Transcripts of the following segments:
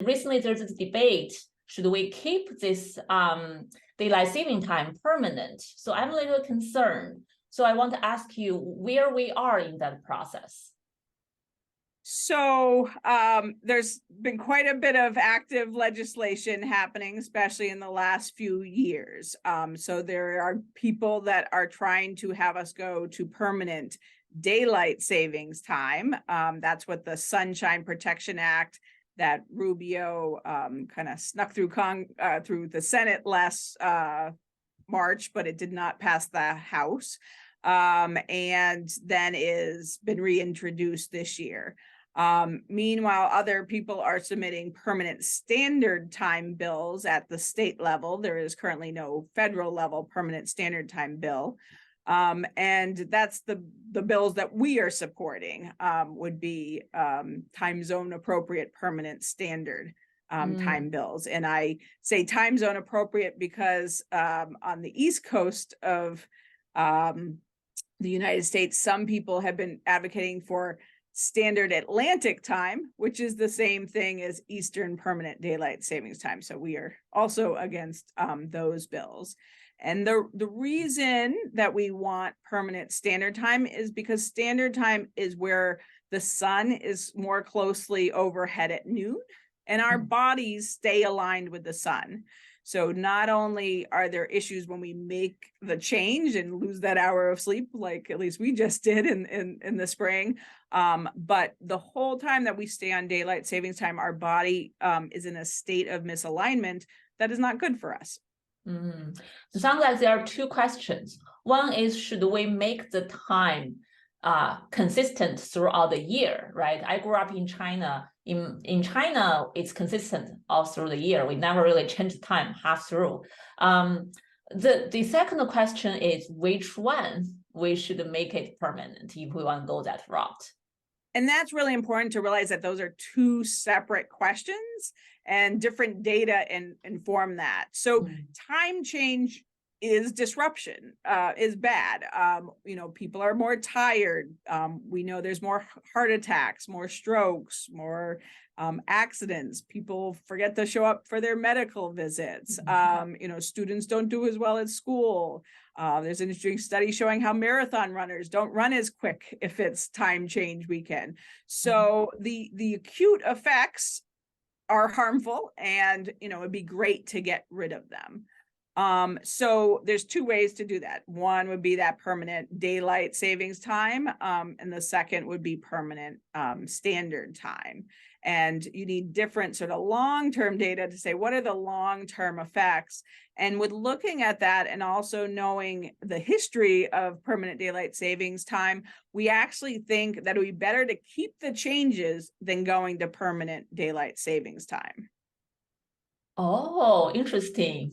recently there's this debate, should we keep this daylight saving time permanent? So I'm a little concerned. So I want to ask you where we are in that process. So there's been quite a bit of active legislation happening, especially in the last few years. So there are people that are trying to have us go to permanent daylight savings time. That's what the Sunshine Protection Act that Rubio kind of snuck through the Senate last March, but it did not pass the House. And then is been reintroduced this year. Meanwhile, other people are submitting permanent standard time bills at the state level. There is currently no federal level permanent standard time bill. And that's the bills that we are supporting would be time zone appropriate permanent standard time bills. And I say time zone appropriate because on the East Coast of the United States, some people have been advocating for standard Atlantic time, which is the same thing as Eastern permanent daylight savings time. So we are also against those bills. And the reason that we want permanent standard time is because standard time is where the sun is more closely overhead at noon and our bodies stay aligned with the sun. So not only are there issues when we make the change and lose that hour of sleep, like at least we just did in the spring, but the whole time that we stay on daylight savings time, our body is in a state of misalignment that is not good for us. So it sounds like there are two questions. One is, should we make the time consistent throughout the year, right? I grew up in China. In China, it's consistent all through the year. We never really change the time half through. The second question is, which one we should make it permanent if we want to go that route? And that's really important to realize that those are two separate questions and different data inform that. So time change is disruption, is bad. People are more tired. We know there's more heart attacks, more strokes, more accidents. People forget to show up for their medical visits. Students don't do as well at school. There's an interesting study showing how marathon runners don't run as quick if it's time change weekend. So the acute effects are harmful, and it'd be great to get rid of them. So there's two ways to do that. One would be that permanent daylight savings time, and the second would be permanent standard time. And you need different sort of long-term data to say, what are the long-term effects? And with looking at that and also knowing the history of permanent daylight savings time, we actually think that it would be better to keep the changes than going to permanent daylight savings time. Oh, interesting.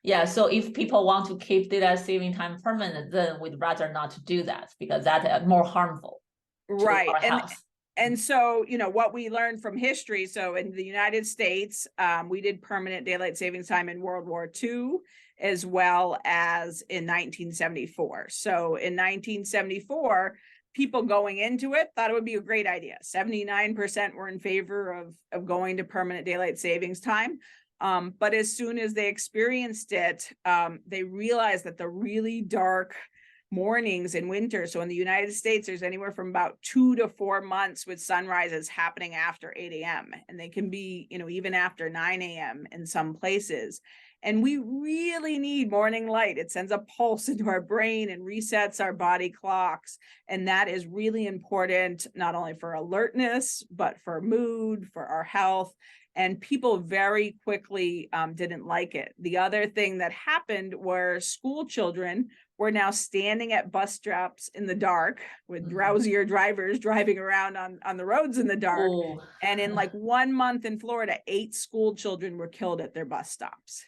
Yeah, so if people want to keep daylight saving time permanent, then we'd rather not do that because that's more harmful to our health. And so, what we learned from history, so in the United States, we did permanent daylight savings time in World War II, as well as in 1974. So in 1974, people going into it thought it would be a great idea. 79% were in favor of going to permanent daylight savings time. But as soon as they experienced it, they realized that the really dark mornings in winter. So in the United States, there's anywhere from about 2 to 4 months with sunrises happening after 8 a.m. And they can be, even after 9 a.m. in some places. And we really need morning light. It sends a pulse into our brain and resets our body clocks. And that is really important, not only for alertness, but for mood, for our health. And people very quickly didn't like it. The other thing that happened were school children were now standing at bus stops in the dark with drowsier drivers driving around on the roads in the dark. Oh. And in like 1 month in Florida, 8 school children were killed at their bus stops.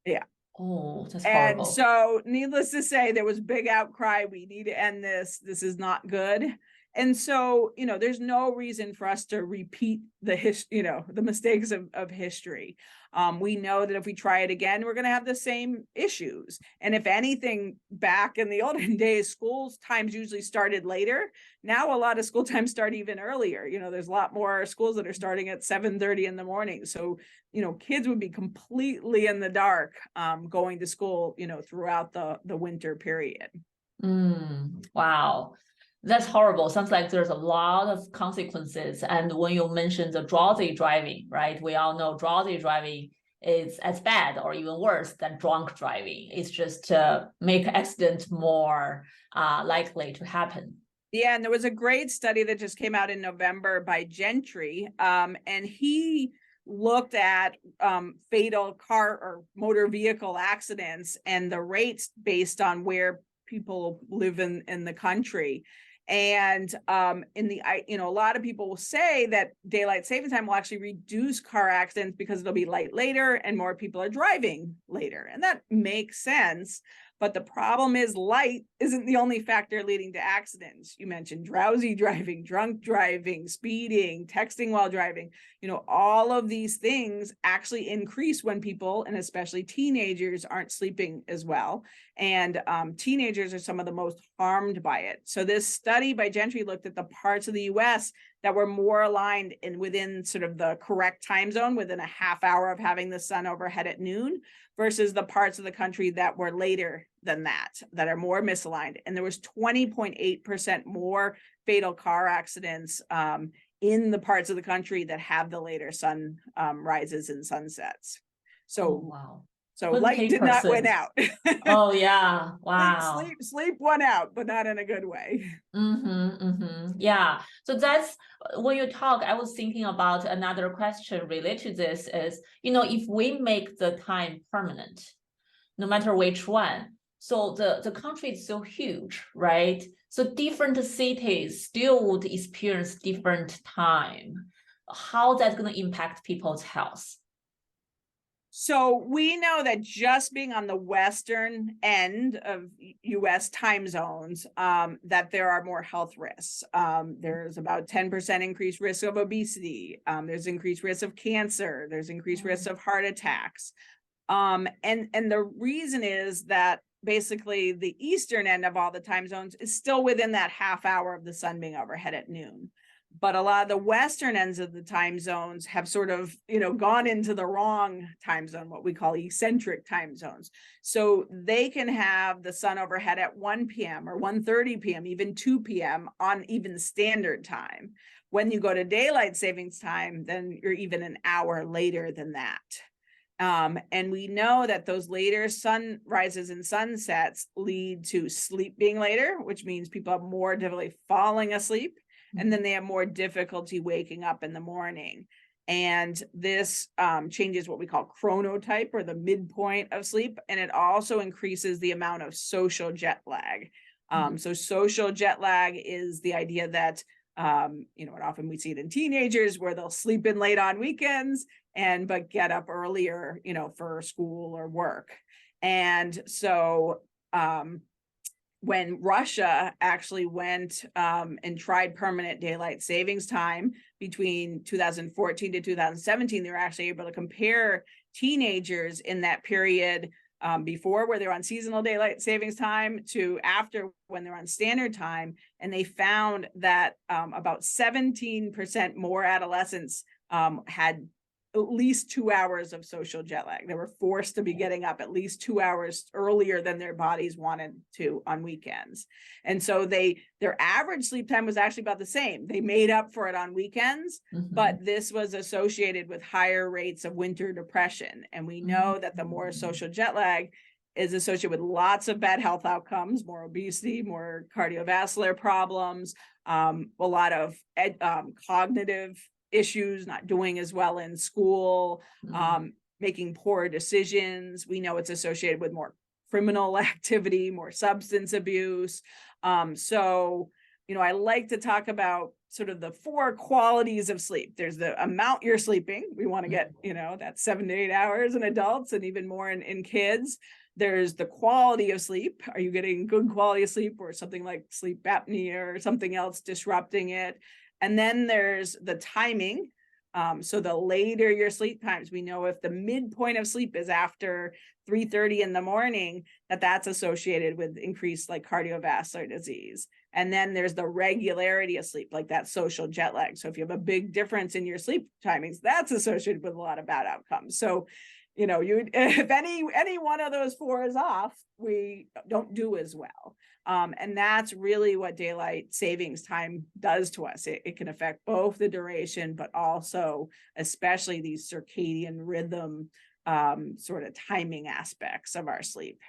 Yeah. Oh, that's horrible. And so needless to say, there was big outcry. We need to end this. This is not good. And so, there's no reason for us to repeat the mistakes of history. We know that if we try it again, we're going to have the same issues. And if anything, back in the olden days, school times usually started later. Now, a lot of school times start even earlier. There's a lot more schools that are starting at 7:30 in the morning. So, kids would be completely in the dark going to school, throughout the winter period. Wow. That's horrible. Sounds like there's a lot of consequences. And when you mentioned the drowsy driving, right? We all know drowsy driving is as bad or even worse than drunk driving. It's just to make accidents more likely to happen. Yeah, and there was a great study that just came out in November by Gentry, and he looked at fatal car or motor vehicle accidents and the rates based on where people live in the country. And a lot of people will say that daylight saving time will actually reduce car accidents because it'll be light later and more people are driving later. And that makes sense. But the problem is light isn't the only factor leading to accidents. You mentioned drowsy driving, drunk driving, speeding, texting while driving. All of these things actually increase when people, and especially teenagers, aren't sleeping as well. And teenagers are some of the most harmed by it. So this study by Gentry looked at the parts of the US that were more aligned and within sort of the correct time zone, within a half hour of having the sun overhead at noon, versus the parts of the country that were later than that are more misaligned. And there was 20.8% more fatal car accidents in the parts of the country that have the later sun rises and sunsets. So, wow. So light did not win out. Oh yeah, wow. Sleep won out, but not in a good way. Yeah. So that's when you talk, I was thinking about another question related to this is, if we make the time permanent, no matter which one, so the country is so huge, right? So different cities still would experience different time. How that's going to impact people's health? So we know that just being on the western end of US time zones, that there are more health risks. There's about 10% increased risk of obesity. There's increased risk of cancer. There's increased risk of heart attacks. And the reason is that basically the eastern end of all the time zones is still within that half hour of the sun being overhead at noon. But a lot of the western ends of the time zones have sort of, gone into the wrong time zone, what we call eccentric time zones. So they can have the sun overhead at 1 p.m. or 1:30 p.m., even 2 p.m. on even standard time. When you go to daylight savings time, then you're even an hour later than that. And we know that those later sunrises and sunsets lead to sleep being later, which means people have more difficulty falling asleep. And then they have more difficulty waking up in the morning. And this changes what we call chronotype, or the midpoint of sleep. And it also increases the amount of social jet lag. So social jet lag is the idea that, and often we see it in teenagers where they'll sleep in late on weekends but get up earlier, for school or work. And so, when Russia actually went and tried permanent daylight savings time between 2014 to 2017, they were actually able to compare teenagers in that period before, where they're on seasonal daylight savings time, to after, when they're on standard time. And they found that about 17% more adolescents had at least 2 hours of social jet lag. They were forced to be getting up at least 2 hours earlier than their bodies wanted to on weekends. And so their average sleep time was actually about the same. They made up for it on weekends, but this was associated with higher rates of winter depression. And we know that the more social jet lag is associated with lots of bad health outcomes, more obesity, more cardiovascular problems, a lot of cognitive issues, not doing as well in school, making poor decisions. We know it's associated with more criminal activity, more substance abuse. So, I like to talk about sort of the 4 qualities of sleep. There's the amount you're sleeping. We want to get, that 7 to 8 hours in adults and even more in kids. There's the quality of sleep. Are you getting good quality of sleep, or something like sleep apnea or something else disrupting it? And then there's the timing. So the later your sleep times, we know if the midpoint of sleep is after 3:30 in the morning, that's associated with increased like cardiovascular disease. And then there's the regularity of sleep, like that social jet lag. So if you have a big difference in your sleep timings, that's associated with a lot of bad outcomes. So, if any one of those four is off, we don't do as well. And that's really what daylight savings time does to us. It can affect both the duration, but also especially these circadian rhythm sort of timing aspects of our sleep.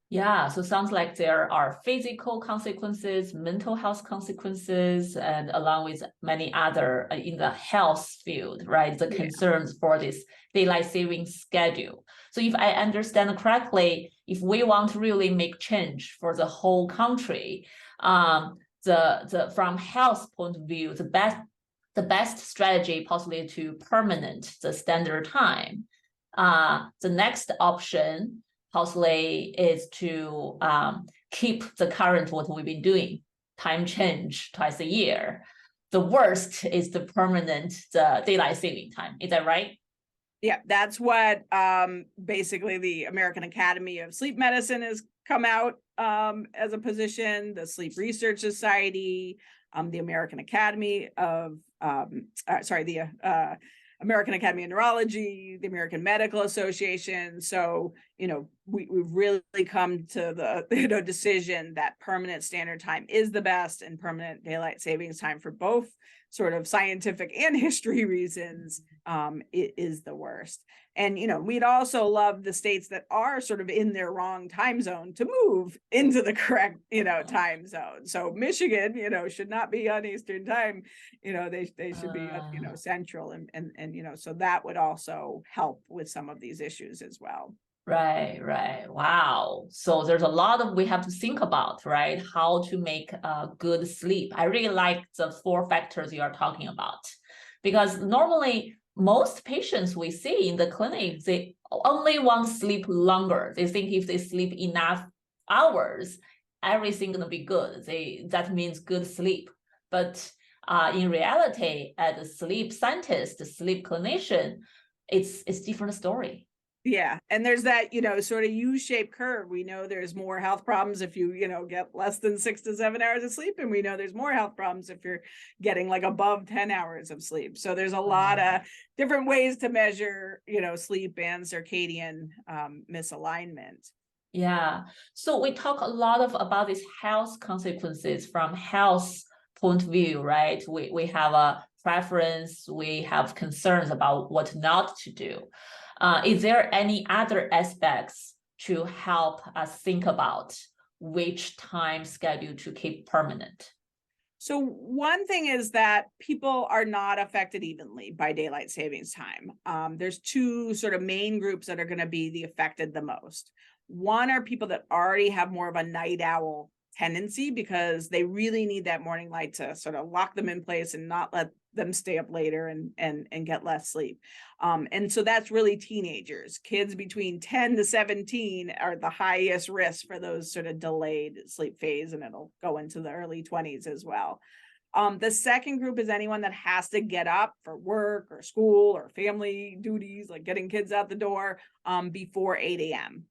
Yeah, so sounds like there are physical consequences, mental health consequences, and along with many other in the health field, right? The concerns for this daylight saving schedule. So if I understand correctly, if we want to really make change for the whole country, the from health point of view, the best strategy possibly to permanent the standard time. The next option possibly is to keep the current what we've been doing, time change twice a year. The worst is the permanent the daylight saving time. Is that right? Yeah, that's what basically the American Academy of Sleep Medicine has come out as a position, the Sleep Research Society, the American Academy of the American Academy of Neurology, the American Medical Association. So, we've really come to the decision that permanent standard time is the best, and permanent daylight savings time, for both sort of scientific and history reasons, it is the worst. And, we'd also love the states that are sort of in their wrong time zone to move into the correct, time zone. So Michigan, should not be on Eastern time, they should be, Central, and so that would also help with some of these issues as well. Right. Wow. So there's a lot of we have to think about, right? How to make a good sleep. I really like the 4 factors you are talking about, because normally most patients we see in the clinic, they only want to sleep longer. They think if they sleep enough hours, everything gonna be good. That means good sleep. But in reality, as a sleep scientist, sleep clinician, it's different story. Yeah. And there's that, sort of U-shaped curve. We know there's more health problems if you, get less than 6 to 7 hours of sleep. And we know there's more health problems if you're getting like above 10 hours of sleep. So there's a lot of different ways to measure, sleep and circadian misalignment. Yeah. So we talk a lot about these health consequences from health point of view, right? We have a preference, we have concerns about what not to do. Is there any other aspects to help us think about which time schedule to keep permanent? So one thing is that people are not affected evenly by daylight savings time. There's 2 sort of main groups that are going to be the affected the most. One are people that already have more of a night owl tendency, because they really need that morning light to sort of lock them in place and not let them stay up later and get less sleep. And so that's really teenagers. Kids between 10 to 17 are the highest risk for those sort of delayed sleep phase, and it'll go into the early 20s as well. The second group is anyone that has to get up for work or school or family duties, like getting kids out the door before 8 a.m.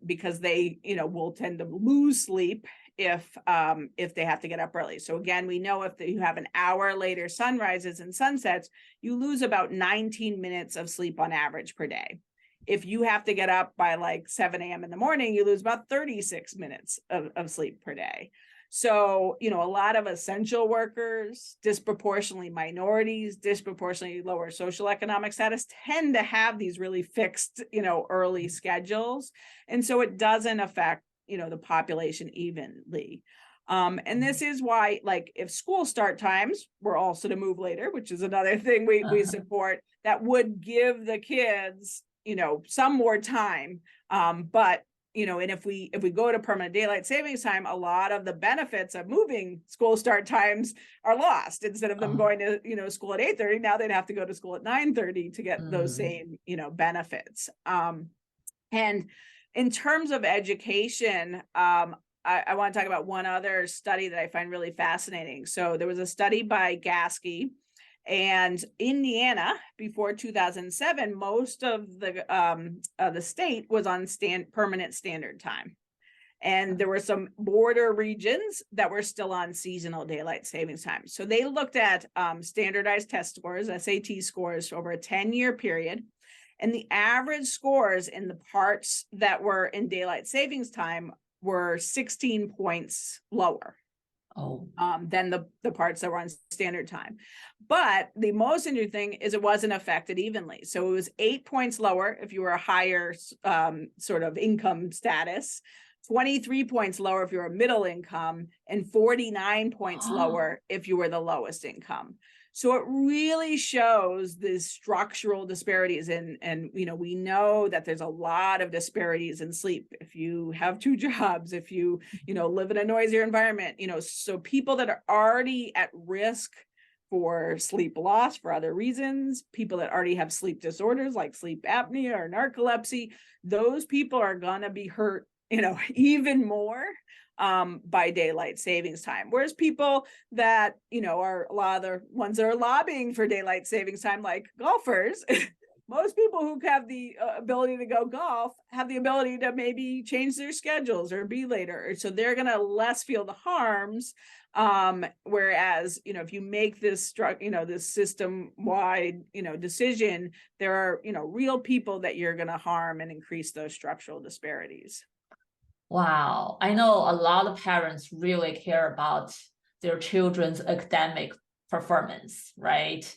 Because they, will tend to lose sleep if they have to get up early. So again, we know if you have an hour later sunrises and sunsets, you lose about 19 minutes of sleep on average per day. If you have to get up by like 7 a.m. in the morning, you lose about 36 minutes of sleep per day. So, a lot of essential workers, disproportionately minorities, disproportionately lower social economic status tend to have these really fixed, early schedules. And so it doesn't affect, the population evenly. And this is why, like, if school start times were also to move later, which is another thing we support, that would give the kids, some more time. But and if we go to permanent daylight savings time, a lot of the benefits of moving school start times are lost. Instead of them going to, school at 8:30, now they'd have to go to school at 9:30 to get those same, benefits. And In terms of education, I want to talk about one other study that I find really fascinating. So there was a study by Gasky, and Indiana before 2007, most of the state was on permanent standard time. And there were some border regions that were still on seasonal daylight savings time. So they looked at standardized test scores, SAT scores, over a 10-year period. And the average scores in the parts that were in daylight savings time were 16 points lower than the parts that were on standard time. But the most interesting thing is it wasn't affected evenly. So it was 8 points lower if you were a higher sort of income status, 23 points lower if you were middle income, and 49 points lower if you were the lowest income. So it really shows the structural disparities, and we know that there's a lot of disparities in sleep. If you have 2 jobs, if you live in a noisier environment, so people that are already at risk for sleep loss for other reasons, people that already have sleep disorders like sleep apnea or narcolepsy, those people are gonna be hurt, even more by daylight savings time. Whereas people that, are a lot of the ones that are lobbying for daylight savings time, like golfers, most people who have the ability to go golf have the ability to maybe change their schedules or be later. So they're going to less feel the harms. Whereas, if you make this this system-wide, decision, there are, real people that you're going to harm and increase those structural disparities. Wow, I know a lot of parents really care about their children's academic performance, right?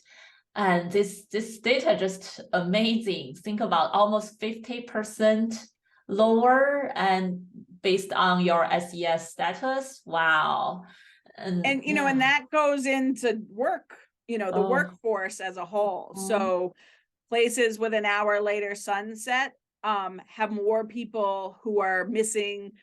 And this data just amazing. Think about almost 50% lower, and based on your SES status. Wow. And and that goes into work, the workforce as a whole. So places with an hour later sunset have more people who are missing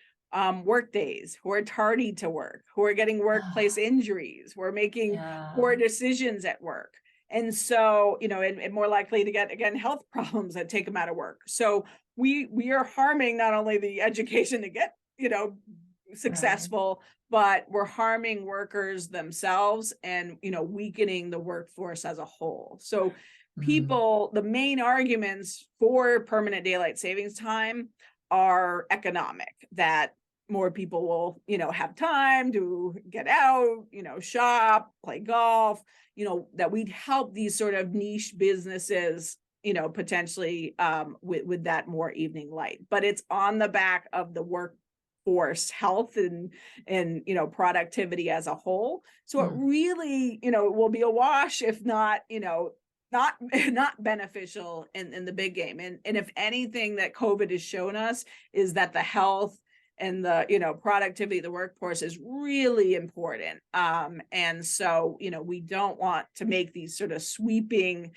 work days, who are tardy to work, who are getting workplace injuries, who are making poor decisions at work. And so, and more likely to get, again, health problems that take them out of work. So we are harming not only the education to get, successful, but we're harming workers themselves and, weakening the workforce as a whole. So people, the main arguments for permanent daylight savings time are economic, that more people will, have time to get out, shop, play golf, that we'd help these sort of niche businesses, potentially with that more evening light. But it's on the back of the workforce health and productivity as a whole. So it really, will be a wash, if not, not beneficial in the big game. And if anything that COVID has shown us is that the health and the productivity of the workforce is really important. And so we don't want to make these sort of sweeping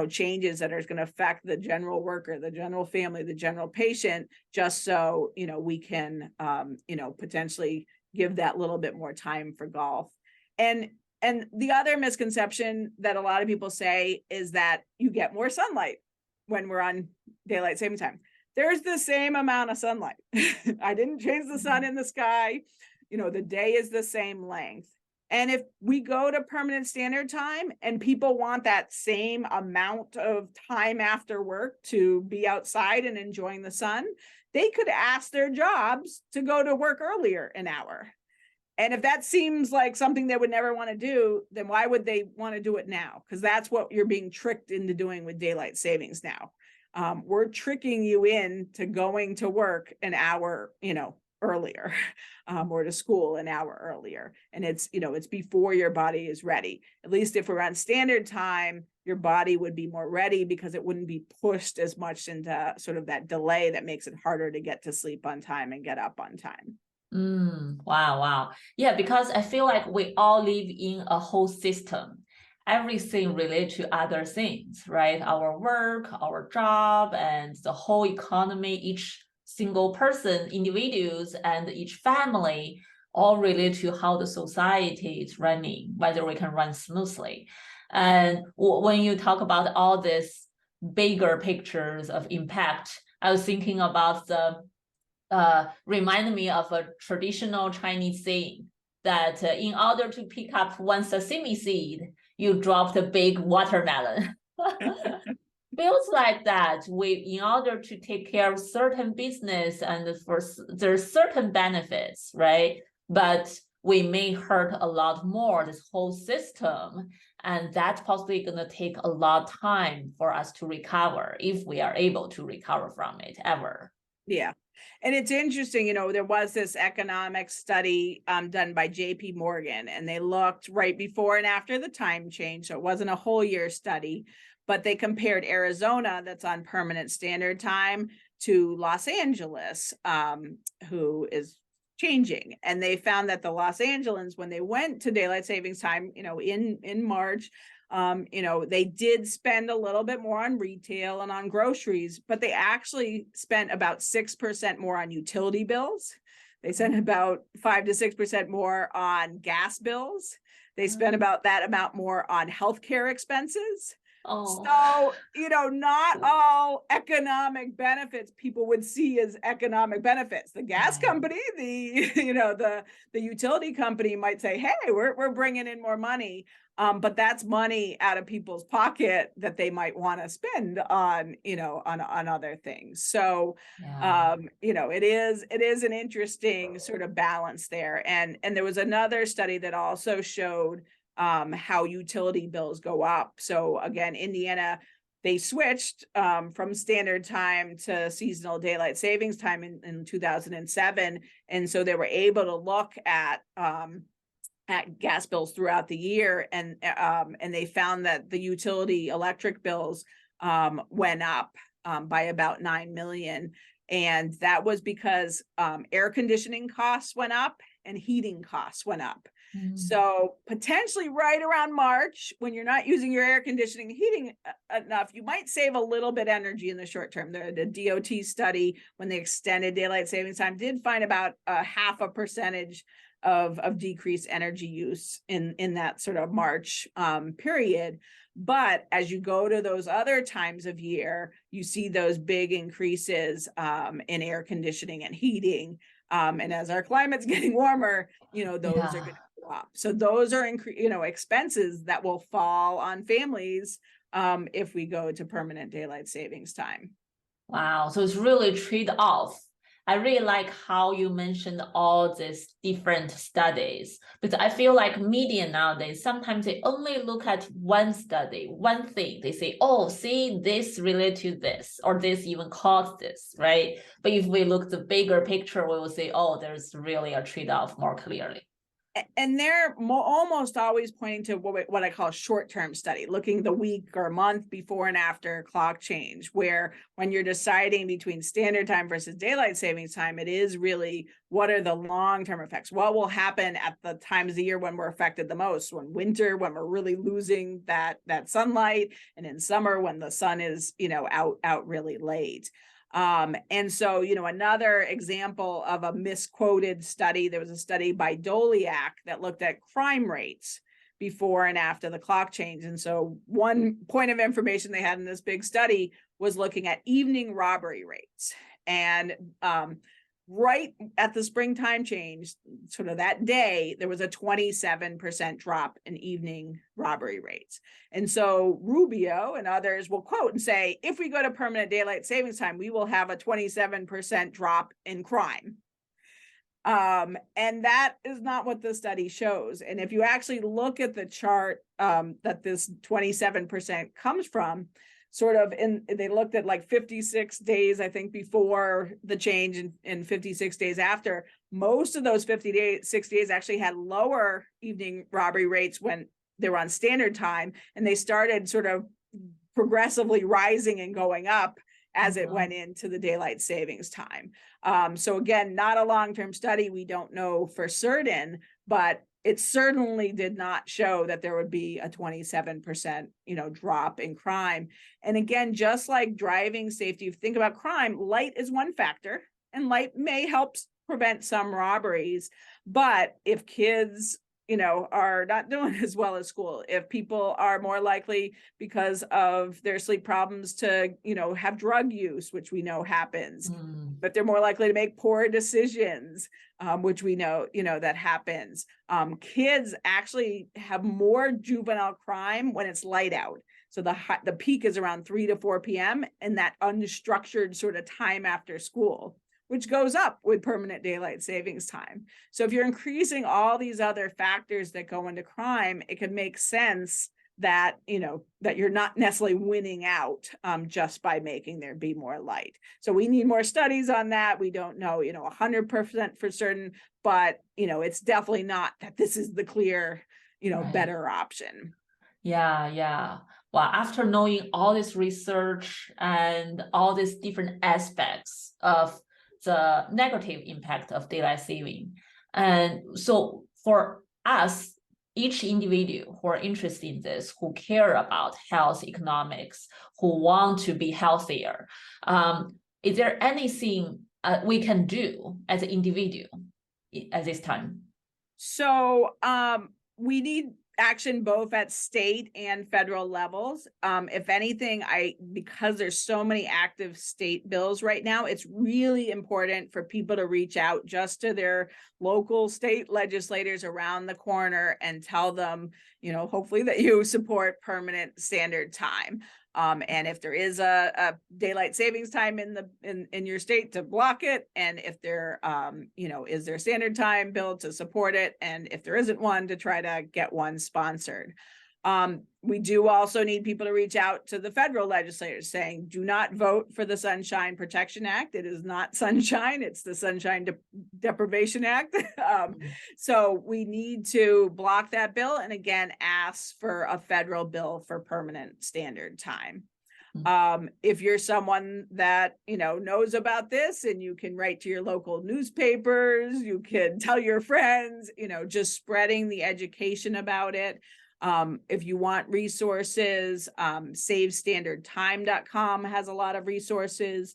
changes that are going to affect the general worker, the general family, the general patient, just so we can potentially give that little bit more time for golf. And the other misconception that a lot of people say is that you get more sunlight when we're on daylight saving time. There's the same amount of sunlight. I didn't change the sun in the sky. The day is the same length. And if we go to permanent standard time and people want that same amount of time after work to be outside and enjoying the sun, they could ask their jobs to go to work earlier an hour. And if that seems like something they would never want to do, then why would they want to do it now? Because that's what you're being tricked into doing with daylight savings now. We're tricking you into going to work an hour, earlier, or to school an hour earlier. And it's before your body is ready. At least if we're on standard time, your body would be more ready because it wouldn't be pushed as much into sort of that delay that makes it harder to get to sleep on time and get up on time. Wow. Yeah, because I feel like we all live in a whole system. Everything related to other things, right? Our work, our job, and the whole economy, each single person, individuals, and each family, all related to how the society is running, whether we can run smoothly. And when you talk about all these bigger pictures of impact, I was thinking about the reminded me of a traditional Chinese saying that in order to pick up one sesame seed, you dropped a big watermelon. Feels like that in order to take care of certain business and there's certain benefits, right? But we may hurt a lot more this whole system, and that's possibly going to take a lot of time for us to recover if we are able to recover from it ever. Yeah. And it's interesting, there was this economic study done by JP Morgan, and they looked right before and after the time change. So it wasn't a whole year study, but they compared Arizona, that's on permanent standard time, to Los Angeles, who is changing. And they found that the Los Angeles, when they went to daylight savings time, in March, they did spend a little bit more on retail and on groceries, but they actually spent about 6% more on utility bills. They spent about 5 to 6% more on gas bills. They spent about that amount more on healthcare expenses. Oh. So, not all economic benefits people would see as economic benefits. The gas company, the utility company might say, hey, we're bringing in more money. But that's money out of people's pocket that they might want to spend on, on other things. So, it is an interesting sort of balance there. And there was another study that also showed how utility bills go up. So again, Indiana, they switched from standard time to seasonal daylight savings time in 2007. And so they were able to look at gas bills throughout the year, and they found that the utility electric bills went up by about 9 million. And that was because air conditioning costs went up and heating costs went up. So potentially right around March, when you're not using your air conditioning and heating enough, you might save a little bit energy in the short term. The DOT study, when they extended daylight savings time, did find about 0.5% of decreased energy use in that sort of March period. But as you go to those other times of year, you see those big increases in air conditioning and heating. And as our climate's getting warmer, those are going to go up. So those are expenses that will fall on families if we go to permanent daylight savings time. Wow. So it's really trade-off. I really like how you mentioned all these different studies, because I feel like media nowadays, sometimes they only look at one study, one thing. They say, oh, see, this related to this, or this even caused this, right? But if we look at the bigger picture, we will say, oh, there's really a trade-off more clearly. And they're almost always pointing to what I call a short-term study, looking the week or month before and after clock change, where when you're deciding between standard time versus daylight savings time, it is really what are the long-term effects? What will happen at the times of the year when we're affected the most? When winter, when we're really losing that sunlight, and in summer when the sun is out really late. And so, another example of a misquoted study, there was a study by Doliak that looked at crime rates before and after the clock change. And so one point of information they had in this big study was looking at evening robbery rates. And right at the springtime change, sort of that day, there was a 27% drop in evening robbery rates. And so Rubio and others will quote and say, if we go to permanent daylight savings time, we will have a 27% drop in crime. And that is not what the study shows. And if you actually look at the chart that this 27% comes from, sort of they looked at like 56 days, I think, before the change and 56 days after. Most of those 56 days actually had lower evening robbery rates when they were on standard time, and they started sort of progressively rising and going up as it went into the daylight savings time. So again, not a long-term study. We don't know for certain, but it certainly did not show that there would be a 27%, drop in crime. And again, just like driving safety, if you think about crime, light is one factor, and light may help prevent some robberies. But if kids, are not doing as well at school, if people are more likely because of their sleep problems to, have drug use, which we know happens, but they're more likely to make poor decisions, which we know, that happens. Kids actually have more juvenile crime when it's light out. So the peak is around 3 to 4 p.m. and that unstructured sort of time after school, which goes up with permanent daylight savings time. So if you're increasing all these other factors that go into crime, it could make sense that, that you're not necessarily winning out just by making there be more light. So we need more studies on that. We don't know, 100% for certain, but, it's definitely not that this is the clear, Right. better option. Yeah. Well, after knowing all this research and all these different aspects of the negative impact of daylight saving, and so for us, each individual who are interested in this, who care about health economics, who want to be healthier, is there anything we can do as an individual at this time? So we need action both at state and federal levels. If anything, because there's so many active state bills right now, it's really important for people to reach out just to their local state legislators around the corner and tell them, hopefully that you support permanent standard time. And if there is a daylight savings time in your state, to block it, and if there is there standard time bill to support it, and if there isn't one, to try to get one sponsored. We do also need people to reach out to the federal legislators saying, do not vote for the Sunshine Protection Act. It is not sunshine, it's the Sunshine Deprivation Act. So we need to block that bill and again, ask for a federal bill for permanent standard time. If you're someone that, knows about this and you can write to your local newspapers, you can tell your friends, just spreading the education about it. If you want resources, savestandardtime.com has a lot of resources.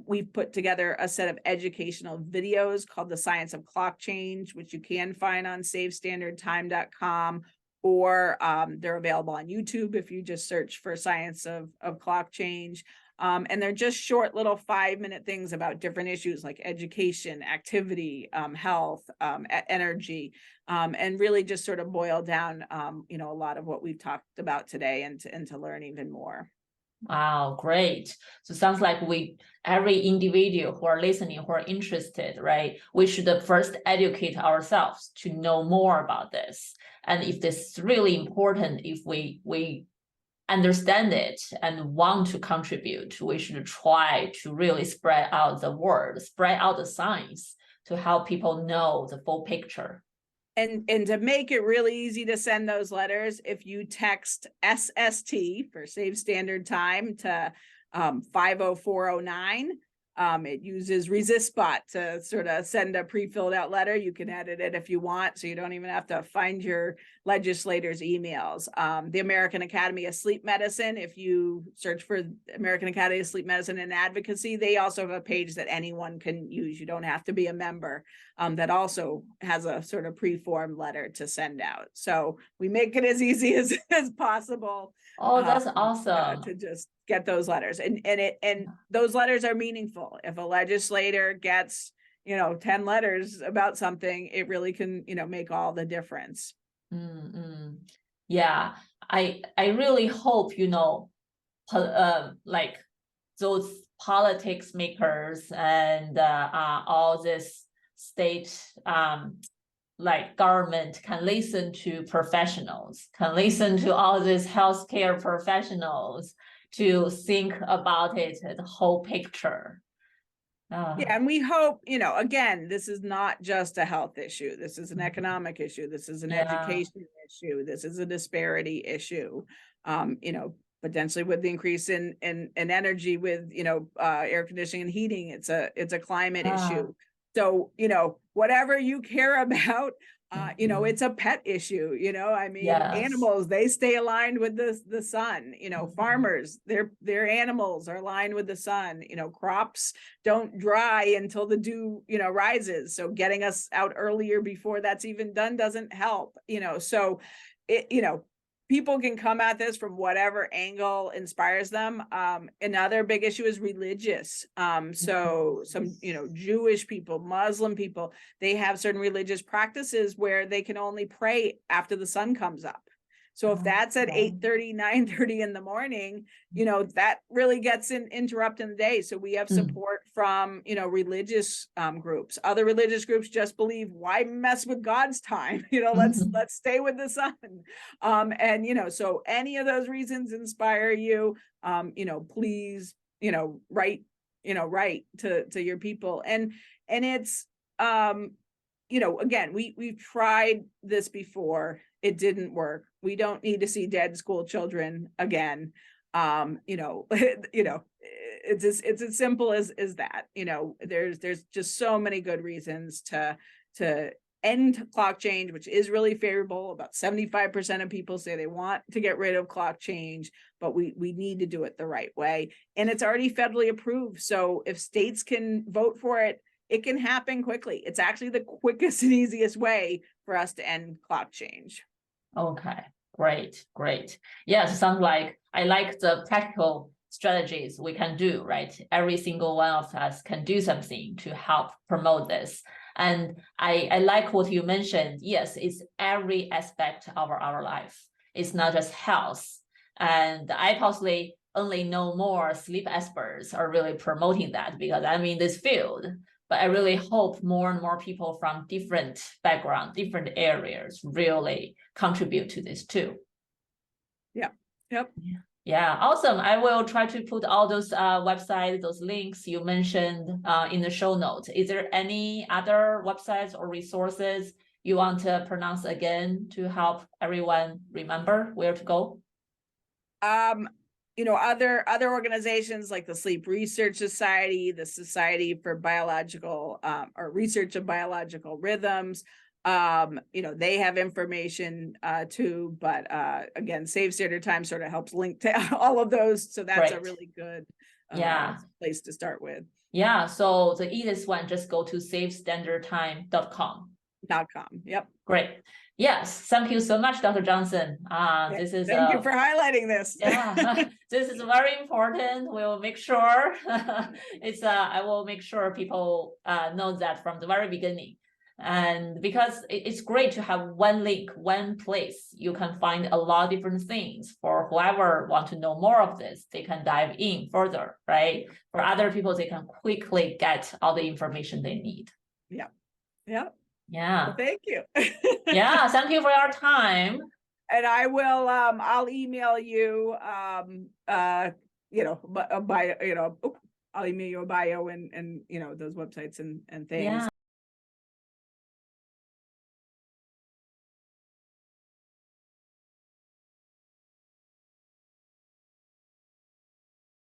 We've put together a set of educational videos called The Science of Clock Change, which you can find on savestandardtime.com, or they're available on YouTube if you just search for Science of Clock Change. And they're just short little 5-minute things about different issues like education, activity, health, energy, and really just sort of boil down, a lot of what we've talked about today and to learn even more. Wow, great. So sounds like every individual who are listening, who are interested, right? We should first educate ourselves to know more about this. And if this is really important, if we understand it and want to contribute, we should try to really spread out the word, spread out the science to help people know the full picture. And to make it really easy to send those letters, if you text SST for Save Standard Time to 50409, it uses ResistBot to sort of send a pre-filled out letter. You can edit it if you want, so you don't even have to find your legislators' emails. The American Academy of Sleep Medicine, if you search for American Academy of Sleep Medicine and Advocacy, they also have a page that anyone can use. You don't have to be a member. That also has a sort of pre-formed letter to send out. So we make it as easy as possible. Oh, that's awesome. To just get those letters, and those letters are meaningful. If a legislator gets 10 letters about something, it really can make all the difference. Yeah, I really hope like those politics makers and all this state like government can listen to professionals, can listen to all these healthcare professionals to think about it, the whole picture. Yeah, and we hope, again, this is not just a health issue. This is an economic issue. This is an education issue. This is a disparity issue. Potentially with the increase in energy with, air conditioning and heating, it's a climate issue. So, whatever you care about, it's a pet issue, animals, they stay aligned with the sun, farmers, their animals are aligned with the sun, crops don't dry until the dew, rises. So getting us out earlier before that's even done doesn't help, so people can come at this from whatever angle inspires them. Another big issue is religious. So some, Jewish people, Muslim people, they have certain religious practices where they can only pray after the sun comes up. So if that's at 8:30, 9:30 in the morning, that really gets interrupting the day. So we have support from, religious groups. Other religious groups just believe, why mess with God's time? Let's stay with the sun. And, so any of those reasons inspire you, please, write to your people. And it's, again, we've tried this before. It didn't work. We don't need to see dead school children again. It's as simple as that. There's just so many good reasons to end clock change, which is really favorable. About 75% of people say they want to get rid of clock change, but we need to do it the right way. And it's already federally approved. So if states can vote for it, it can happen quickly. It's actually the quickest and easiest way for us to end clock change. Okay, great. Yes, sounds like I like the practical strategies we can do, right? Every single one of us can do something to help promote this. And I like what you mentioned. Yes, it's every aspect of our life. It's not just health. And I possibly only know more sleep experts are really promoting that because I'm in this field. But I really hope more and more people from different backgrounds, different areas really contribute to this too. Yep. Yeah, awesome. I will try to put all those websites, those links you mentioned in the show notes. Is there any other websites or resources you want to pronounce again to help everyone remember where to go? Other organizations like the Sleep Research Society, the Society for Biological or Research of Biological Rhythms, they have information too, but again, Save Standard Time sort of helps link to all of those. So that's a really good place to start with. Yeah, so the easiest one, just go to savestandardtime.com. Yep. Great. Yes, thank you so much, Dr. Johnson. This is thank you for highlighting this. Yeah, this is very important. We'll make sure I will make sure people know that from the very beginning. And because it's great to have one link, one place you can find a lot of different things for whoever want to know more of this, they can dive in further, right? For other people, they can quickly get all the information they need. Yeah. Well, thank you. Yeah, thank you for your time. And I will I'll email you I'll email you a bio and those websites and things.